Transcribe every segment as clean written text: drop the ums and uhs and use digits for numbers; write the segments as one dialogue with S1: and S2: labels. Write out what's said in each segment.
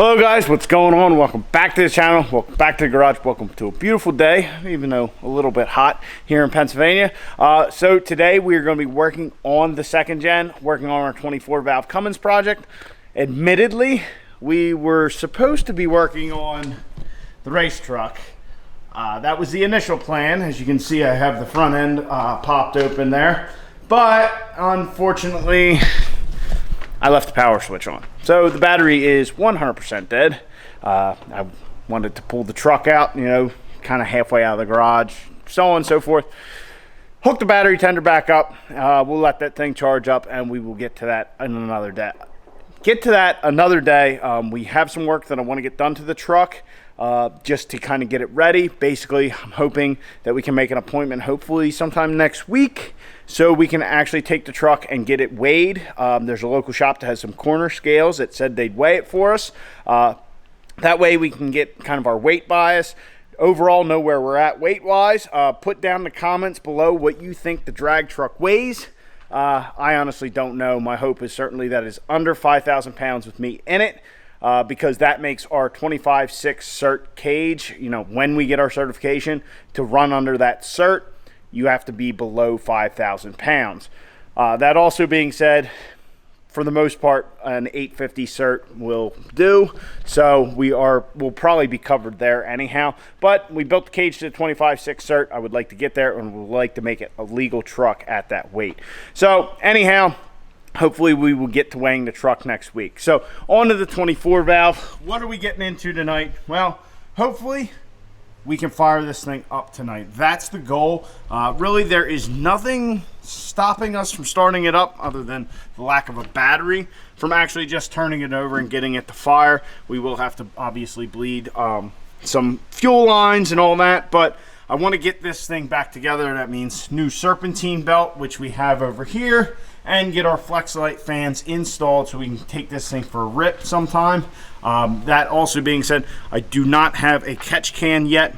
S1: Hello guys, what's going on? Welcome back to the channel. Welcome back to the garage. Welcome to a beautiful day, even though a little bit hot here in Pennsylvania. So today we are going to be working on the second gen, working on our 24 valve Cummins project. Admittedly, we were supposed to be working on the race truck. That was the initial plan. As you can see, I have the front end popped open there, but unfortunately I left the power switch on. So the battery is 100% dead. I wanted to pull the truck out, you know, kind of halfway out of the garage, so on and so forth. Hook the battery tender back up. We'll let that thing charge up and we will get to that in another day. We have some work that I want to get done to the truck just to kind of get it ready. Basically, I'm hoping that we can make an appointment hopefully sometime next week so we can actually take the truck and get it weighed. There's a local shop that has some corner scales that said they'd weigh it for us. That way we can get kind of our weight bias. Overall, know where we're at weight-wise. Put down in the comments below what you think the drag truck weighs. I honestly don't know. My hope is certainly that it's under 5,000 pounds with me in it, because that makes our 25/6 cert cage, you know, when we get our certification, to run under that cert, you have to be below 5,000 pounds. That also being said, for the most part, an 850 cert will do. So we'll probably be covered there anyhow. But we built the cage to the 25/6 cert. I would like to get there and would like to make it a legal truck at that weight. So anyhow, hopefully we will get to weighing the truck next week. So on to the 24 valve. What are we getting into tonight? Well, hopefully we can fire this thing up tonight. That's the goal. Really, there is nothing stopping us from starting it up other than the lack of a battery from actually just turning it over and getting it to fire. We will have to obviously bleed some fuel lines and all that, but I want to get this thing back together. That means new serpentine belt, which we have over here, and get our Flexlight fans installed so we can take this thing for a rip sometime. That also being said, I do not have a catch can yet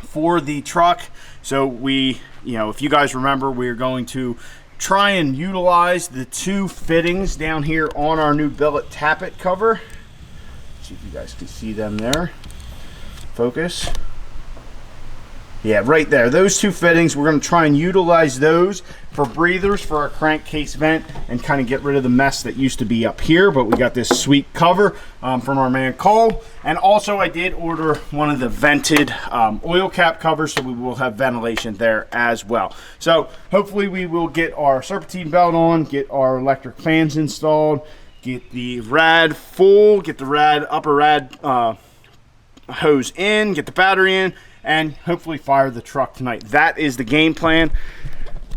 S1: for the truck. So if you guys remember, we're going to try and utilize the two fittings down here on our new billet tappet cover. Let's see if you guys can see them there. Focus. Yeah, right there. Those two fittings, we're going to try and utilize those for breathers for our crankcase vent and kind of get rid of the mess that used to be up here. But we got this sweet cover from our man Cole. And also I did order one of the vented oil cap covers, so we will have ventilation there as well. So hopefully we will get our serpentine belt on, get our electric fans installed, get the rad full, get the upper rad hose in, get the battery in, and hopefully fire the truck tonight. That is the game plan.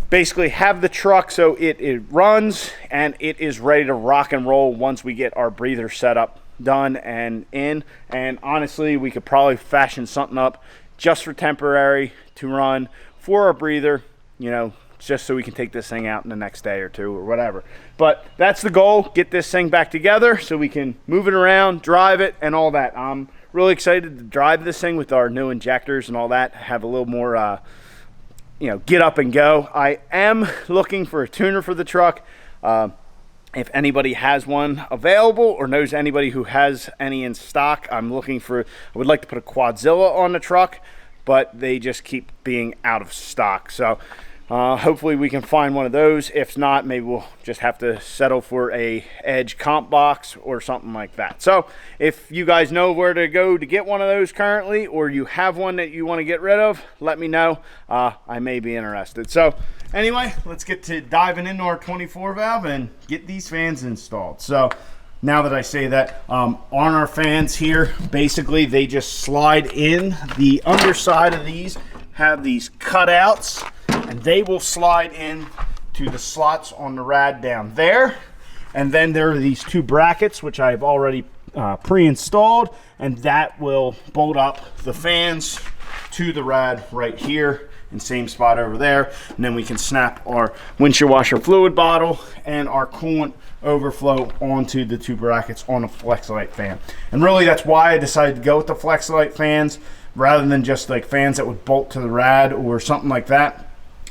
S1: Basically have the truck so it runs and it is ready to rock and roll once we get our breather setup done and in. And honestly, we could probably fashion something up just for temporary to run for our breather, you know, just so we can take this thing out in the next day or two or whatever. But that's the goal, get this thing back together so we can move it around, drive it, and all that. I'm really excited to drive this thing with our new injectors and all that, have a little more get up and go. I am looking for a tuner for the truck. If anybody has one available or knows anybody who has any in stock, I would like to put a Quadzilla on the truck, but they just keep being out of stock. So hopefully we can find one of those. If not, maybe we'll just have to settle for a Edge comp box or something like that. So if you guys know where to go to get one of those currently, or you have one that you want to get rid of, let me know. I may be interested. So anyway, let's get to diving into our 24 valve and get these fans installed. So now that I say that, on our fans here, basically they just slide in. The underside of these have these cutouts, and they will slide in to the slots on the rad down there. And then there are these two brackets, which I've already pre-installed, and that will bolt up the fans to the rad right here, and same spot over there. And then we can snap our windshield washer fluid bottle and our coolant overflow onto the two brackets on a Flexlight fan. And really that's why I decided to go with the Flexlight fans rather than just like fans that would bolt to the rad or something like that.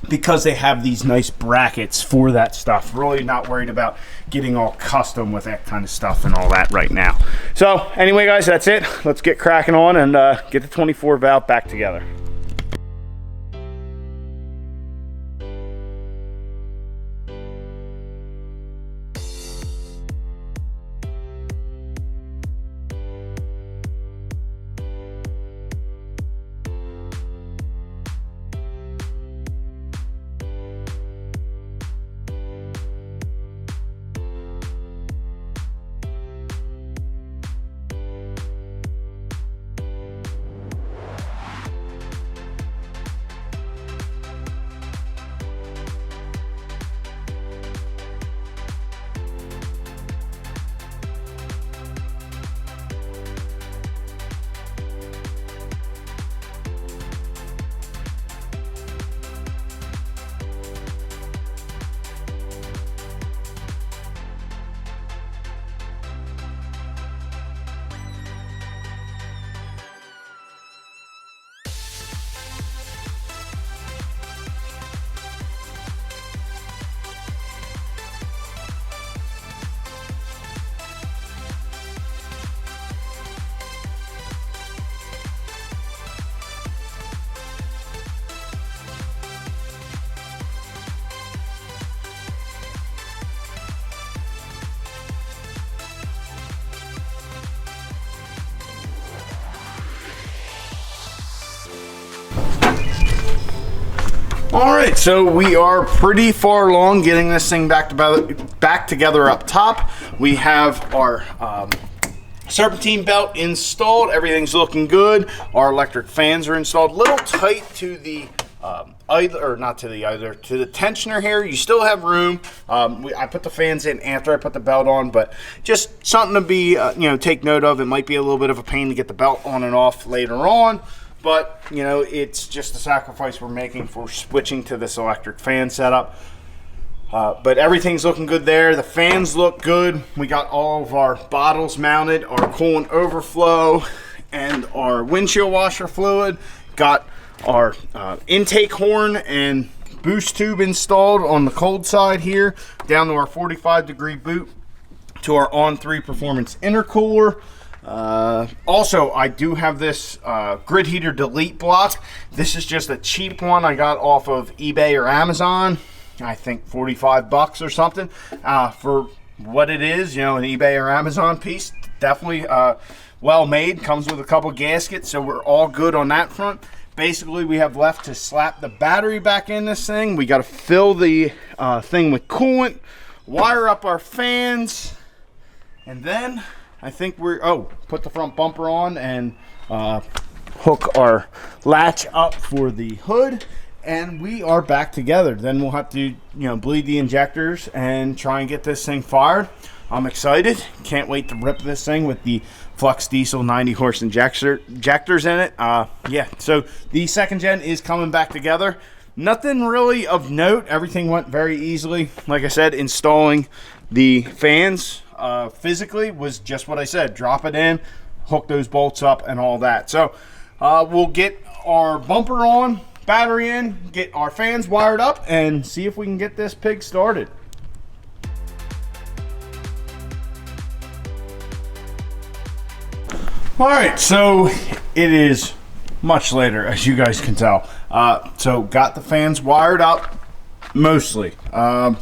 S1: because they have these nice brackets for that stuff. Really not worried about getting all custom with that kind of stuff and all that right now. So anyway, guys, that's it. Let's get cracking on and get the 24 valve back together. All right, so we are pretty far along getting this thing back together up top. We have our serpentine belt installed. Everything's looking good. Our electric fans are installed. A little tight to the to the tensioner here. You still have room. I put the fans in after I put the belt on, but just something to be take note of. It might be a little bit of a pain to get the belt on and off later on. But, it's just a sacrifice we're making for switching to this electric fan setup. But everything's looking good there. The fans look good. We got all of our bottles mounted, our coolant overflow, and our windshield washer fluid. Got our intake horn and boost tube installed on the cold side here, down to our 45-degree boot, to our On3 Performance intercooler. Also, I do have this grid heater delete block. This is just a cheap one I got off of eBay or Amazon. I think 45 bucks or something for what it is. An eBay or Amazon piece. Definitely well made. Comes with a couple gaskets, so we're all good on that front. Basically, we have left to slap the battery back in this thing. We got to fill the thing with coolant, wire up our fans, and then I think put the front bumper on and hook our latch up for the hood, and we are back together. Then we'll have to, bleed the injectors and try and get this thing fired. I'm excited. Can't wait to rip this thing with the Flux Diesel 90 horse injectors in it. Yeah, so the second gen is coming back together. Nothing really of note. Everything went very easily. Like I said, installing the fans physically was just what I said. Drop it in, hook those bolts up and all that. So we'll get our bumper on, battery in, get our fans wired up, and see if we can get this pig started. All right, so it is much later, as you guys can tell. So got the fans wired up, mostly. Oh,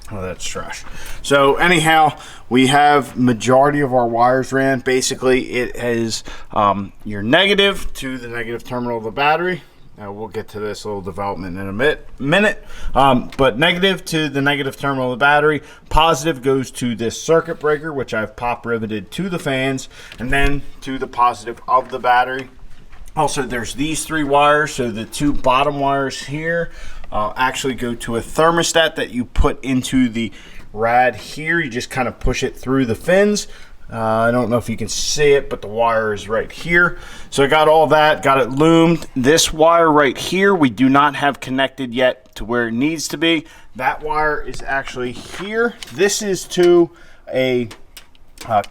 S1: that's trash. So anyhow, we have majority of our wires ran. Basically, it is your negative to the negative terminal of the battery. Now we'll get to this little development in a minute. But negative to the negative terminal of the battery. Positive goes to this circuit breaker, which I've pop riveted to the fans, and then to the positive of the battery. Also, there's these three wires. So the two bottom wires here actually go to a thermostat that you put into the rad here. You just kind of push it through the fins. I don't know if you can see it, but the wire is right here. So I got all that, got it loomed. This wire right here, we do not have connected yet to where it needs to be. That wire is actually here. This is to a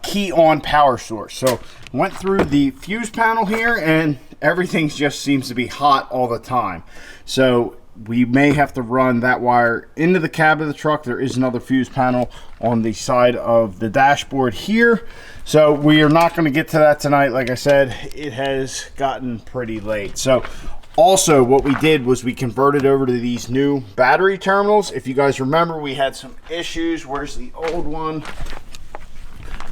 S1: key on power source. So went through the fuse panel here, and everything just seems to be hot all the time. So we may have to run that wire into the cab of the truck. There is another fuse panel on the side of the dashboard here, so we are not going to get to that tonight. Like I said, it has gotten pretty late. So also what we did was we converted over to these new battery terminals. If you guys remember, we had some issues. Where's the old one?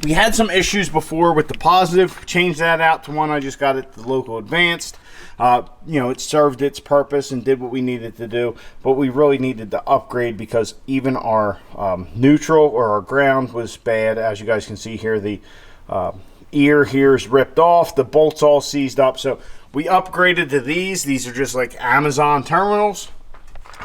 S1: We had some issues before with the positive. Changed that out to one I just got at the local Advanced. You know, it served its purpose and did what we needed to do, but we really needed to upgrade because even our neutral or our ground was bad. As you guys can see here, the ear here is ripped off, the bolts all seized up. So we upgraded to these. These are just like Amazon terminals.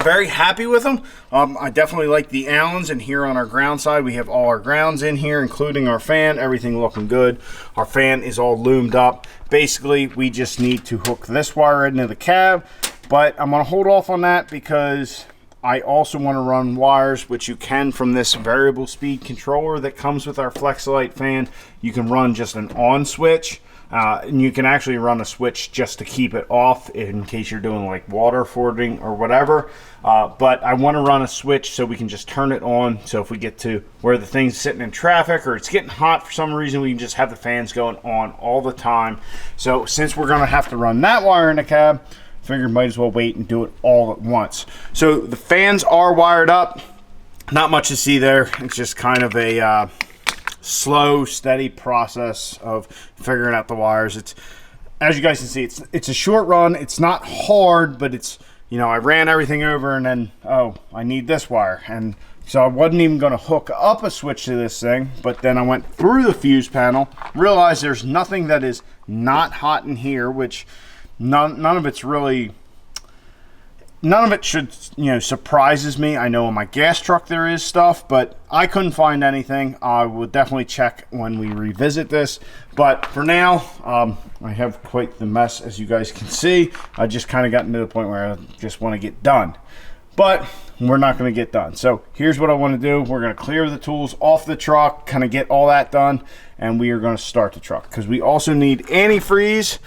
S1: Very happy with them. I definitely like the Allens, and here on our ground side we have all our grounds in here, including our fan. Everything looking good. Our fan is all loomed up. Basically we just need to hook this wire into the cab, but I'm going to hold off on that because I also want to run wires, which you can from this variable speed controller that comes with our Flexolite fan. You can run just an on switch. And you can actually run a switch just to keep it off in case you're doing like water fording or whatever. But I want to run a switch so we can just turn it on. So if we get to where the thing's sitting in traffic or it's getting hot for some reason, we can just have the fans going on all the time. So since we're going to have to run that wire in the cab, I figured might as well wait and do it all at once. So the fans are wired up. Not much to see there. It's just kind of a slow, steady process of figuring out the wires. It's, as you guys can see, it's a short run. It's not hard, but it's, you know, I ran everything over and then, oh, I need this wire. And so I wasn't even going to hook up a switch to this thing, but then I went through the fuse panel, realized there's nothing that is not hot in here, which none of it's really, none of it should, you know, surprises me. I know in my gas truck there is stuff, but I couldn't find anything. I will definitely check when we revisit this. But for now, I have quite the mess, as you guys can see. I just kind of gotten to the point where I just want to get done. But we're not going to get done. So here's what I want to do. We're going to clear the tools off the truck, kind of get all that done, and we are going to start the truck. Because we also need antifreeze,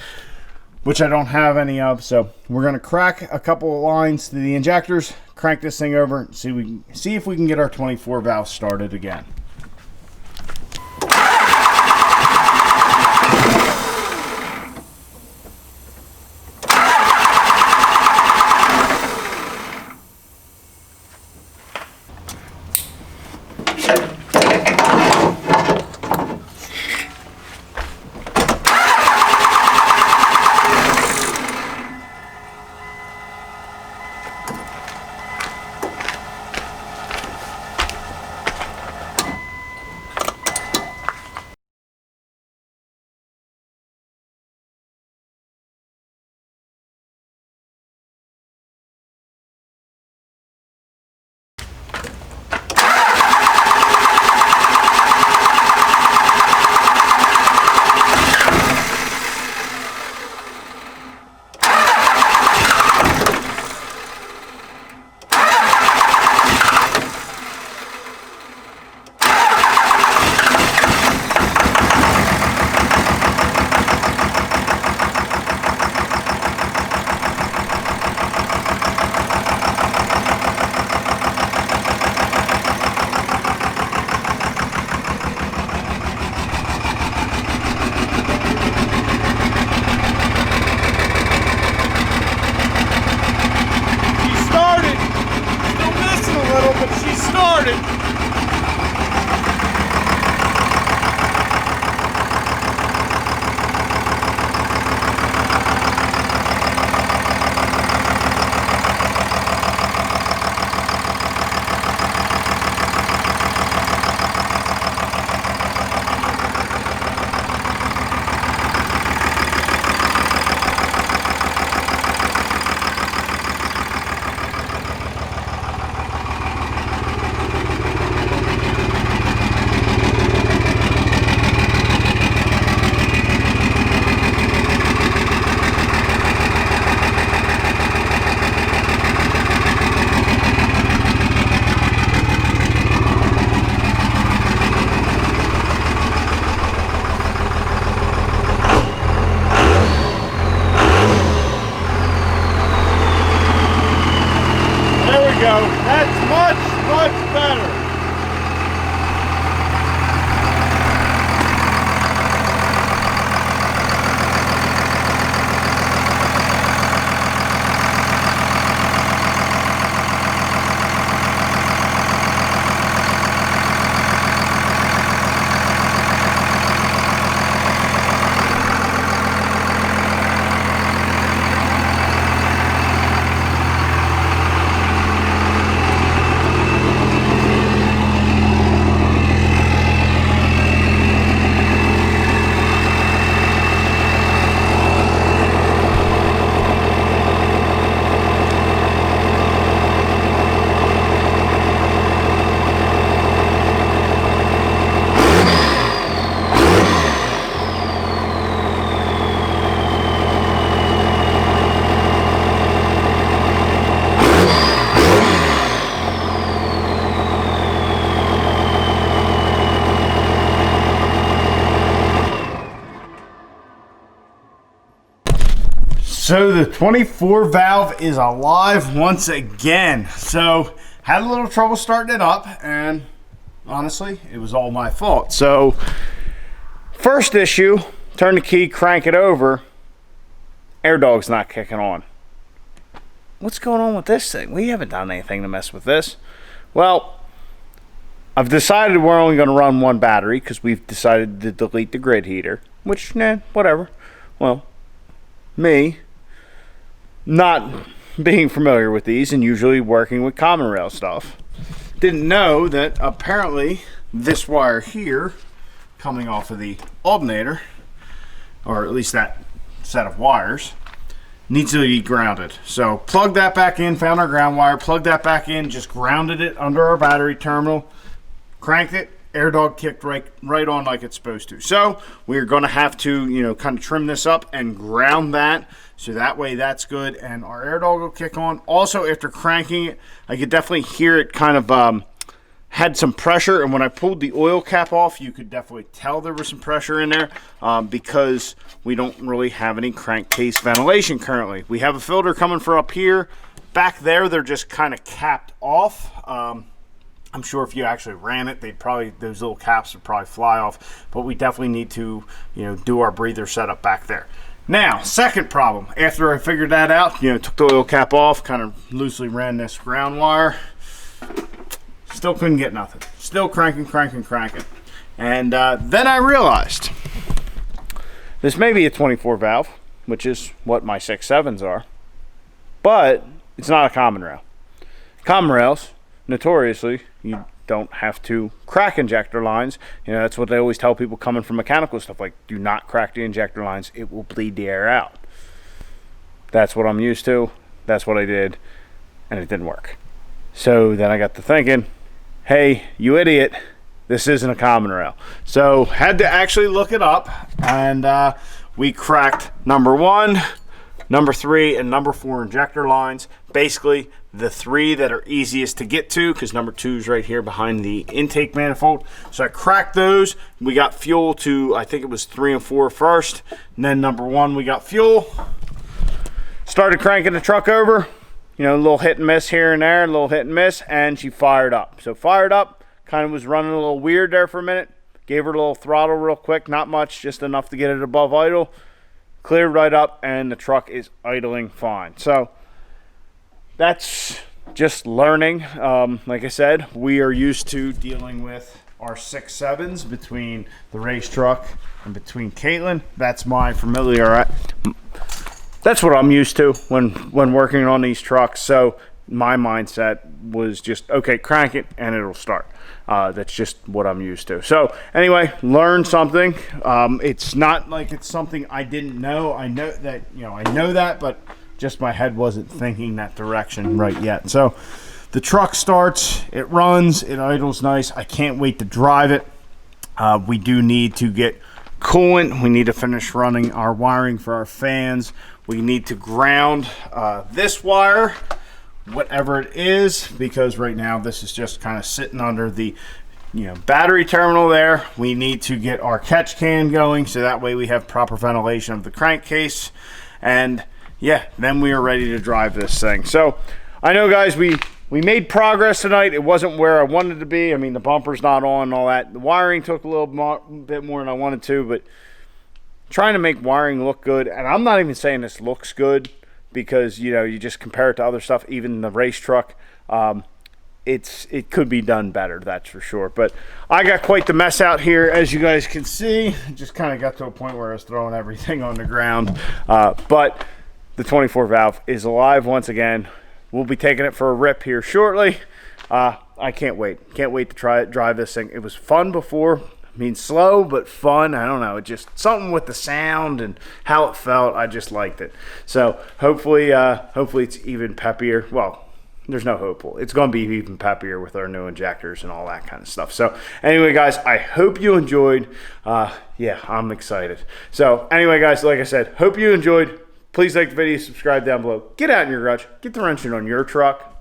S1: which I don't have any of. So we're going to crack a couple of lines to the injectors, crank this thing over, and see if we can get our 24 valve started again. So the 24 valve is alive once again. So had a little trouble starting it up, and honestly, it was all my fault. So first issue, turn the key, crank it over, air dog's not kicking on. What's going on with this thing? We haven't done anything to mess with this. Well, I've decided we're only going to run one battery because we've decided to delete the grid heater, which, whatever. Well, me, not being familiar with these and usually working with common rail stuff, didn't know that apparently this wire here coming off of the alternator, or at least that set of wires, needs to be grounded. So plug that back in, found our ground wire, plugged that back in, just grounded it under our battery terminal, cranked it, air dog kicked right on like it's supposed to. So we're going to have to, kind of trim this up and ground that, so that way that's good, and our air dog will kick on. Also, after cranking it, I could definitely hear it kind of had some pressure, and when I pulled the oil cap off, you could definitely tell there was some pressure in there because we don't really have any crankcase ventilation currently. We have a filter coming for up here. Back there, they're just kind of capped off. I'm sure if you actually ran it, those little caps would probably fly off, but we definitely need to, do our breather setup back there. Now, second problem, after I figured that out, took the oil cap off, kind of loosely ran this ground wire, still couldn't get nothing. Still cranking. And then I realized this may be a 24 valve, which is what my 6.7s are, but it's not a common rail. Common rails, notoriously, you don't have to crack injector lines. That's what they always tell people coming from mechanical stuff, like, do not crack the injector lines, it will bleed the air out. That's what I'm used to, that's what I did, and it didn't work. So then I got to thinking, hey, you idiot, this isn't a common rail. So had to actually look it up, and we cracked number 1, number 3, and number 4 injector lines. Basically the 3 that are easiest to get to, because number 2 is right here behind the intake manifold. So I cracked those. We got fuel to, I think it was 3 and 4 first, and then number 1 we got fuel. Started cranking the truck over, a little hit and miss here and there, a little hit and miss, and she fired up. So fired up, kind of was running a little weird there for a minute. Gave her a little throttle real quick, not much, just enough to get it above idle. Cleared right up, and the truck is idling fine. So that's just learning. Like I said, we are used to dealing with our 6.7s between the race truck and between Caitlin. That's my familiar. That's what I'm used to when working on these trucks. So my mindset was just, okay, crank it and it'll start. That's just what I'm used to. So anyway, learn something. It's not like it's something I didn't know. I know that, but just my head wasn't thinking that direction right yet. So the truck starts, it runs, it idles nice. I can't wait to drive it. We do need to get coolant. We need to finish running our wiring for our fans. We need to ground this wire, whatever it is, because right now this is just kind of sitting under the battery terminal there. We need to get our catch can going, so that way we have proper ventilation of the crankcase, and yeah, then we are ready to drive this thing. So I know, guys, we made progress tonight. It wasn't where I wanted to be. I mean, the bumper's not on and all that. The wiring took a little bit more than I wanted to, but trying to make wiring look good, and I'm not even saying this looks good, because you just compare it to other stuff, even the race truck. It could be done better, that's for sure. But I got quite the mess out here, as you guys can see. Just kind of got to a point where I was throwing everything on the ground. But the 24 valve is alive once again. We'll be taking it for a rip here shortly. I can't wait. Can't wait to drive this thing. It was fun before. I mean, slow but fun. I don't know, it just something with the sound and how it felt. I just liked it. So hopefully it's even peppier. Well, there's no hopeful. It's going to be even peppier with our new injectors and all that kind of stuff. So anyway, guys, I hope you enjoyed. Yeah, I'm excited. So anyway, guys, like I said, hope you enjoyed. Please like the video, subscribe down below. Get out in your garage, get the wrenching on your truck.